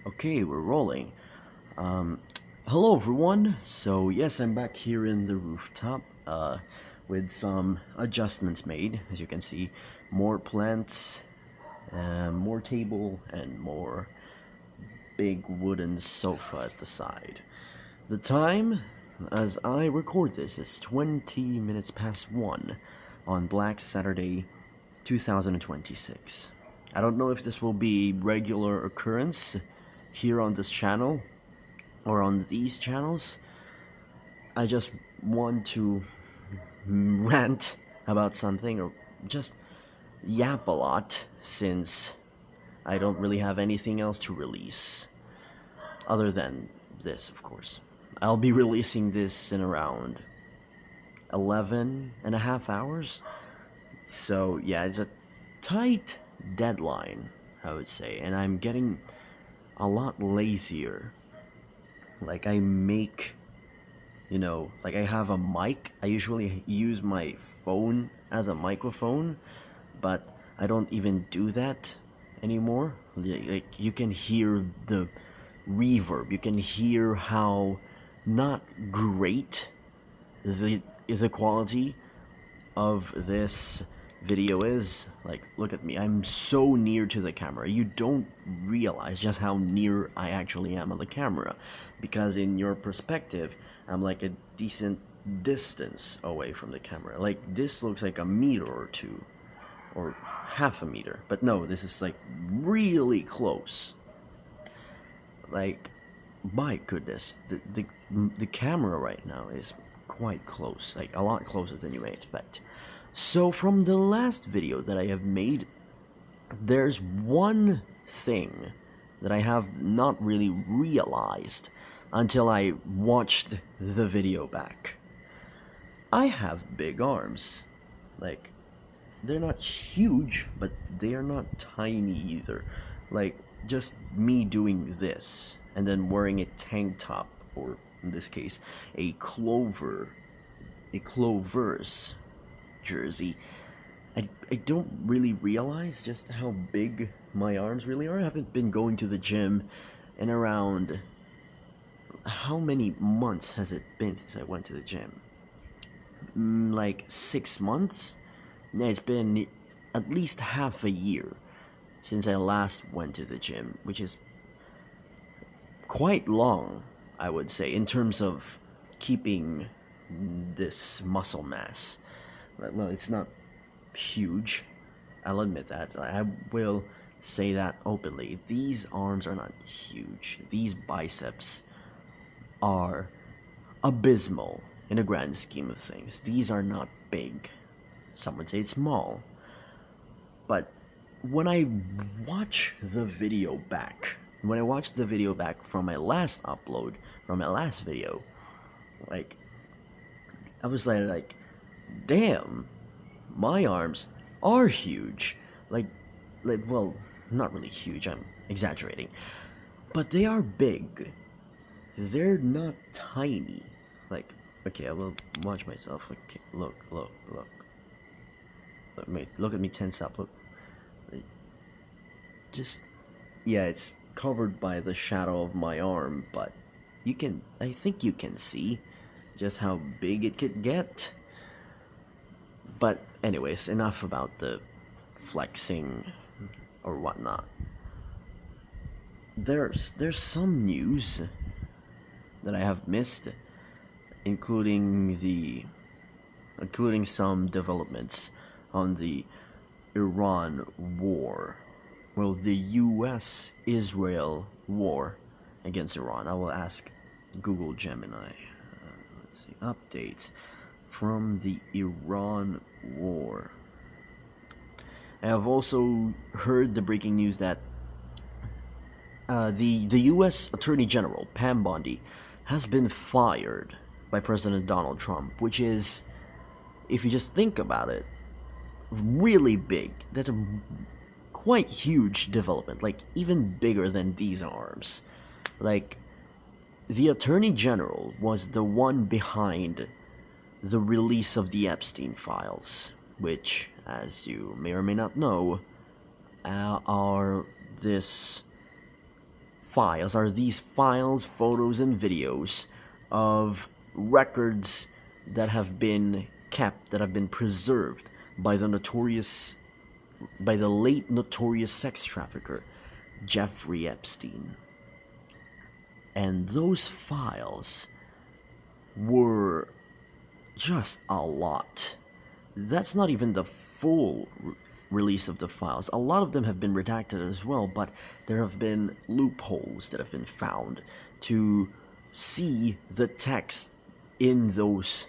Okay, we're rolling. Um, Hello everyone. So yes, I'm back here in the rooftop, with some adjustments made. As you can see, more plants, more table, and more big wooden sofa at the side. The time, as I record this, is 20 minutes past 1 on Black Saturday 2026. I don't know if this will be regular occurrence here on this channel or on these channels. I just want to rant about something or just yap a lot since I don't really have anything else to release other than this, of course. I'll be releasing this in around 11 and a half hours. So, yeah, it's a tight deadline, I would say, and I'm getting a lot lazier. Like, like I have a mic. I usually use my phone as a microphone, but I don't even do that anymore. Like, you can hear the reverb, you can hear how not great is the quality of this video is. Like, look at me, I'm so near to the camera. You don't realize just how near I actually am on the camera, because in your perspective I'm like a decent distance away from the camera. Like, this looks like a meter or two, or half a meter, but no, this is like really close. Like, my goodness, the camera right now is quite close, like a lot closer than you may expect. So from the last video that I have made, there's one thing that I have not really realized until I watched the video back. I have big arms. Like, they're not huge, but they are not tiny either. Like, just me doing this and then wearing a tank top, or in this case, a clovers jersey. I don't really realize just how big my arms really are. I haven't been going to the gym in around, how many months has it been since I went to the gym? Like 6 months? Yeah, it's been at least half a year since I last went to the gym, which is quite long, I would say, in terms of keeping this muscle mass. Well, it's not huge, I'll admit that. I will say that openly. These arms are not huge. These biceps are abysmal in a grand scheme of things. These are not big. Some would say it's small. But when I watch the video back, when I watched the video back from my last upload, from my last video, like, I was like, damn, my arms are huge. Well, not really huge, I'm exaggerating. But they are big. They're not tiny. Like, okay, I will watch myself. Okay, look. Look at me tense up, look. Just, yeah, it's covered by the shadow of my arm, but I think you can see just how big it could get. But anyways, enough about the flexing or whatnot. There's some news that I have missed, including some developments on the Iran war. Well, the US-Israel war against Iran. I will ask Google Gemini. Let's see, updates from the Iran war. I have also heard the breaking news that the U.S. Attorney General, Pam Bondi, has been fired by President Donald Trump, which is, if you just think about it, really big. That's a quite huge development, like even bigger than these arms. Like, the Attorney General was the one behind the release of the Epstein files, which, as you may or may not know, are this files are these files, photos, and videos of records that have been kept, that have been preserved by the late notorious sex trafficker Jeffrey Epstein. And those files were just a lot. That's not even the full release of the files. A lot of them have been redacted as well, but there have been loopholes that have been found to see the text in those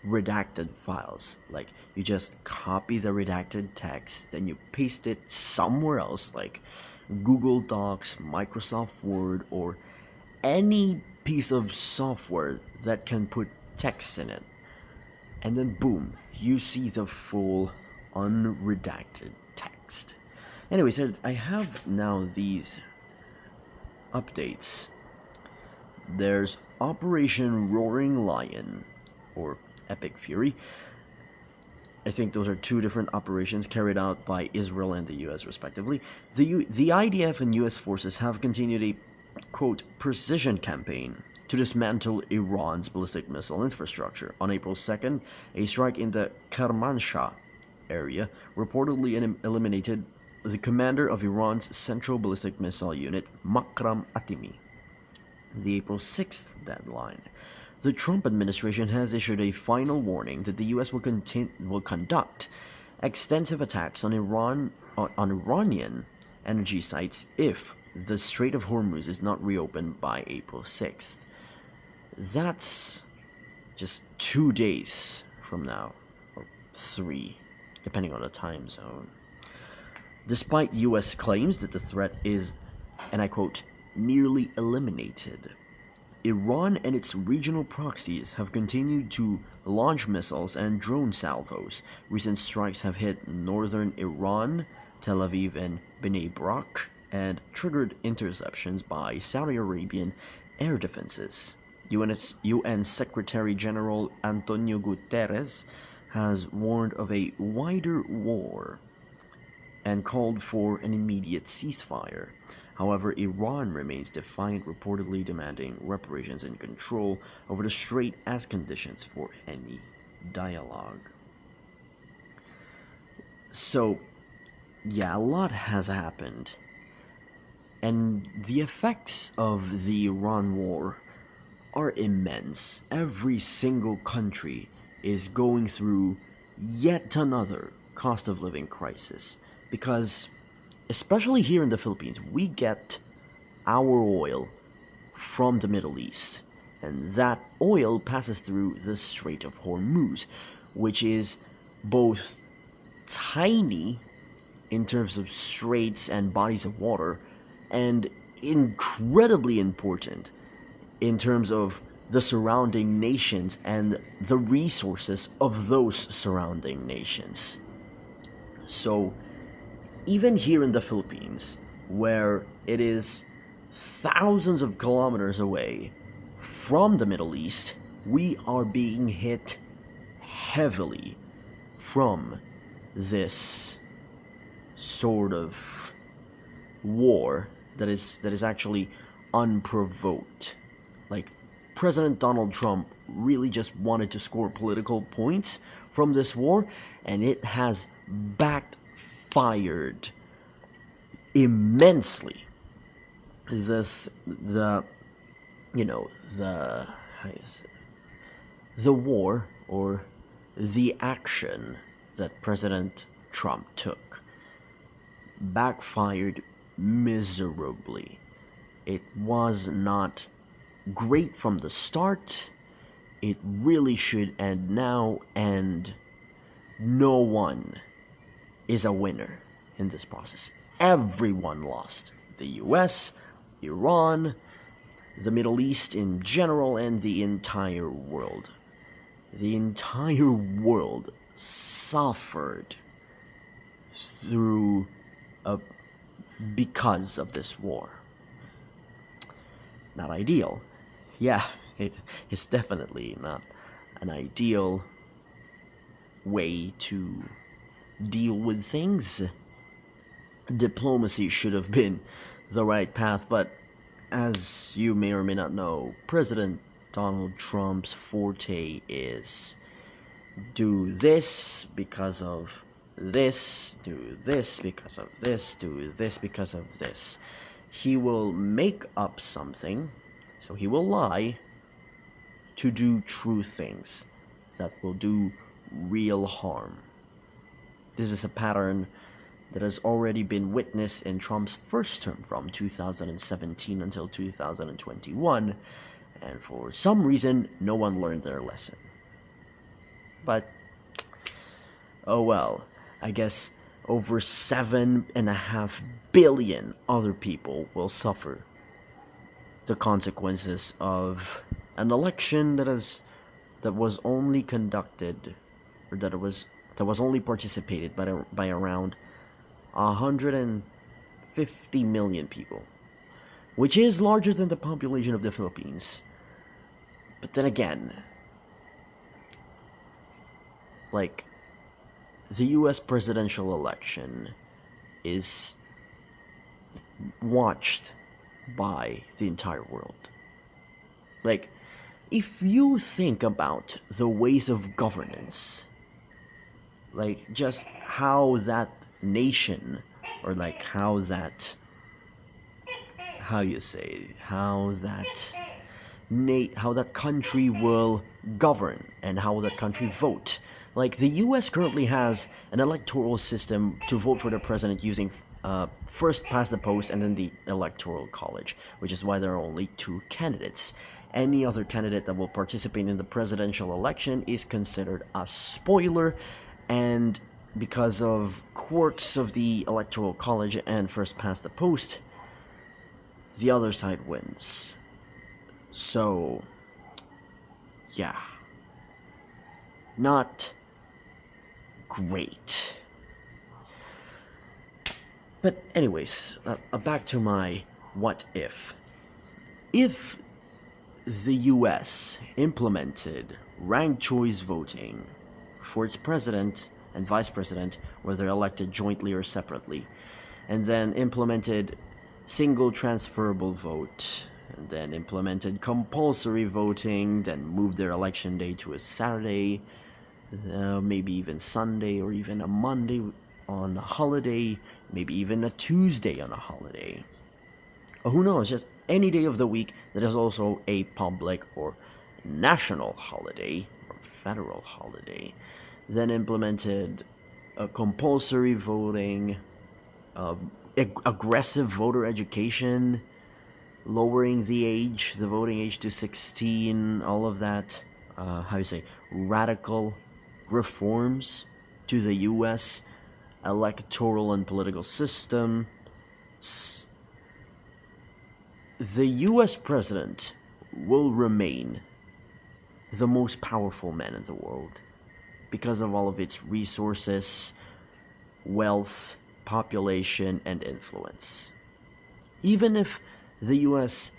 redacted files. Like, you just copy the redacted text, then you paste it somewhere else, like Google Docs, Microsoft Word, or any piece of software that can put text in it. And then boom, you see the full unredacted text. Anyways, I have now these updates. There's Operation Roaring Lion, or Epic Fury. I think those are two different operations carried out by Israel and the US respectively. The IDF and US forces have continued a, quote, precision campaign to dismantle Iran's ballistic missile infrastructure. On April 2nd, a strike in the Kermanshah area reportedly eliminated the commander of Iran's Central Ballistic Missile Unit, Makram Atimi. The April 6th deadline. The Trump administration has issued a final warning that the U.S. will conduct extensive attacks on Iranian energy sites if the Strait of Hormuz is not reopened by April 6th. That's just 2 days from now, or 3, depending on the time zone. Despite U.S. claims that the threat is, and I quote, nearly eliminated, Iran and its regional proxies have continued to launch missiles and drone salvos. Recent strikes have hit northern Iran, Tel Aviv, and Bnei Brak, and triggered interceptions by Saudi Arabian air defenses. UN Secretary General Antonio Guterres has warned of a wider war and called for an immediate ceasefire. However, Iran remains defiant, reportedly demanding reparations and control over the strait as conditions for any dialogue. So, yeah, a lot has happened. And the effects of the Iran war are immense. Every single country is going through yet another cost of living crisis. Because, especially here in the Philippines, we get our oil from the Middle East. And that oil passes through the Strait of Hormuz, which is both tiny in terms of straits and bodies of water, and incredibly important in terms of the surrounding nations and the resources of those surrounding nations. So, even here in the Philippines, where it is thousands of kilometers away from the Middle East, we are being hit heavily from this sort of war that is actually unprovoked. Like, President Donald Trump really just wanted to score political points from this war, and it has backfired immensely. The war, or the action that President Trump took, backfired miserably. It was not great from the start. It really should end now, and no one is a winner in this process. Everyone lost. The US, Iran, the Middle East in general, and the entire world. The entire world suffered because of this war. Not ideal. Yeah, it's definitely not an ideal way to deal with things. Diplomacy should have been the right path, but as you may or may not know, President Donald Trump's forte is do this because of this, do this because of this, do this because of this. He will make up something, so he will lie to do true things that will do real harm. This is a pattern that has already been witnessed in Trump's first term from 2017 until 2021, and for some reason, no one learned their lesson. But, oh well, I guess over 7.5 billion other people will suffer the consequences of an election that was only conducted, or that was only participated by around 150 million people, which is larger than the population of the Philippines. But then again, like, the US presidential election is watched by the entire world. Like, if you think about the ways of governance, like just how that nation, or like how that country will govern and how that country vote. Like, the US currently has an electoral system to vote for the president using first past the post and then the electoral college, which is why there are only 2 candidates. Any other candidate that will participate in the presidential election is considered a spoiler, and because of quirks of the electoral college and first past the post, the other side wins. So, yeah. Not great. But anyways, back to my what if. If the US implemented ranked choice voting for its president and vice president, whether elected jointly or separately, and then implemented single transferable vote, and then implemented compulsory voting, then moved their election day to a Saturday, maybe even Sunday, or even a Monday on a holiday, maybe even a Tuesday on a holiday. Or who knows, just any day of the week that is also a public or national holiday, or federal holiday. Then implemented a compulsory voting, aggressive voter education, lowering the voting age to 16, all of that, radical reforms to the US electoral and political system. The US president will remain the most powerful man in the world because of all of its resources, wealth, population, and influence. Even if the US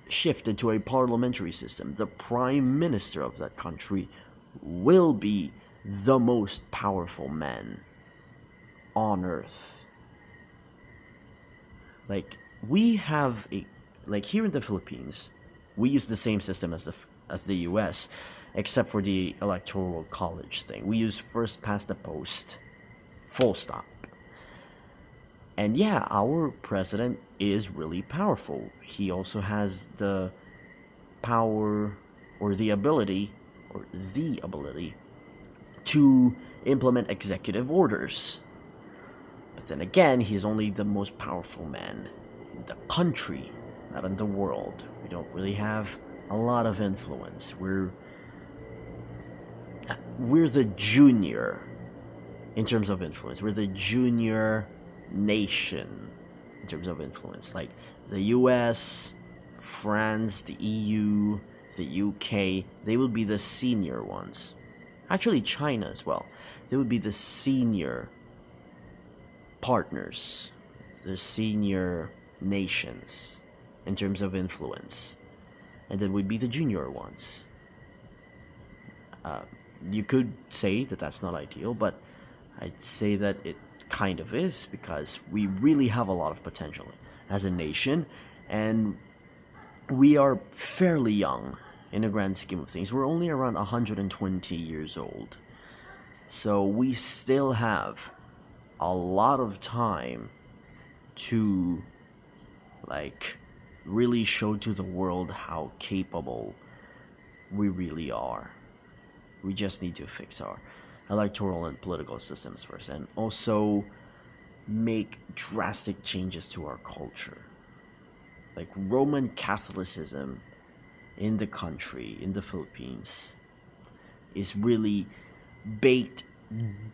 shifted to a parliamentary system, the prime minister of that country will be the most powerful man on earth. Like, we have here in the Philippines, we use the same system as the US, except for the electoral college thing. We use first past the post, full stop. And yeah, our president is really powerful. He also has the power, or the ability to implement executive orders. But then again, he's only the most powerful man in the country, not in the world. We don't really have a lot of influence. We're the junior in terms of influence. We're the junior nation in terms of influence. Like the US, France, the EU, the UK, they would be the senior ones. Actually, China as well. They would be the senior partners, the senior nations in terms of influence. And then we'd be the junior ones. You could say that that's not ideal, but I'd say that it kind of is, because we really have a lot of potential as a nation, and we are fairly young in the grand scheme of things. We're only around 120 years old. So we still have a lot of time to, like, really show to the world how capable we really are. We just need to fix our electoral and political systems first, and also make drastic changes to our culture. Like, Roman Catholicism in the country, in the Philippines, is really baked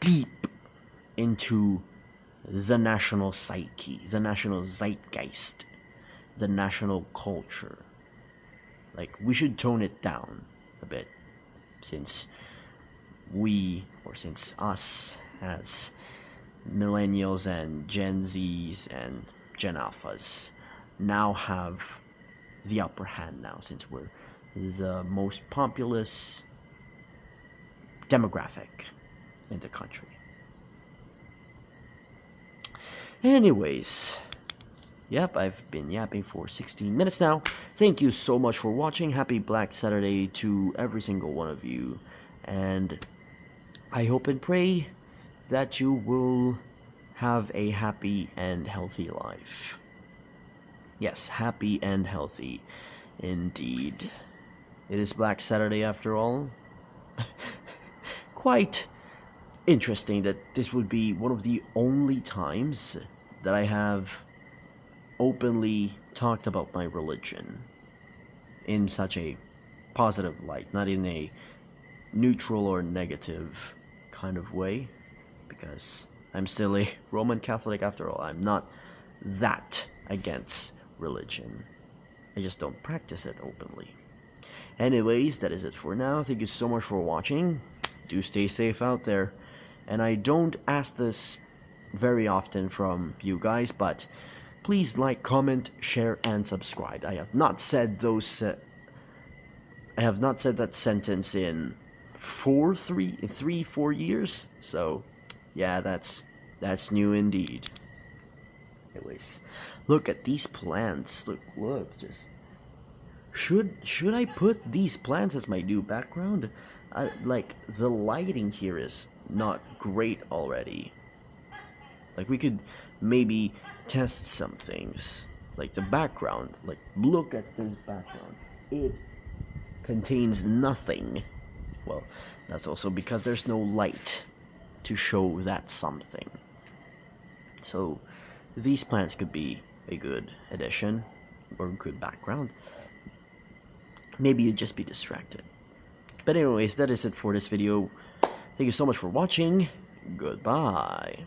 deep into the national psyche, the national zeitgeist, the national culture. Like, we should tone it down a bit, since since us as millennials and Gen Zs and Gen Alphas now have the upper hand now, since we're the most populous demographic in the country. Anyways, yep, I've been yapping for 16 minutes now. Thank you so much for watching. Happy Black Saturday to every single one of you. And I hope and pray that you will have a happy and healthy life. Yes, happy and healthy indeed. It is Black Saturday after all. Quite interesting that this would be one of the only times that I have openly talked about my religion in such a positive light, not in a neutral or negative kind of way, because I'm still a Roman Catholic after all. I'm not that against religion. I just don't practice it openly. Anyways, that is it for now. Thank you so much for watching. Do stay safe out there. And I don't ask this very often from you guys, but please like, comment, share, and subscribe. I have not said that sentence in 4 years. So yeah, that's new indeed. Anyways, look at these plants. Look, just should I put these plants as my new background? Like, the lighting here is not great already. Like, we could maybe test some things. Like the background. Like, look at this background. It contains nothing. Well, that's also because there's no light to show that something. So these plants could be a good addition or good background. Maybe you'd just be distracted. But anyways, that is it for this video. Thank you so much for watching. Goodbye.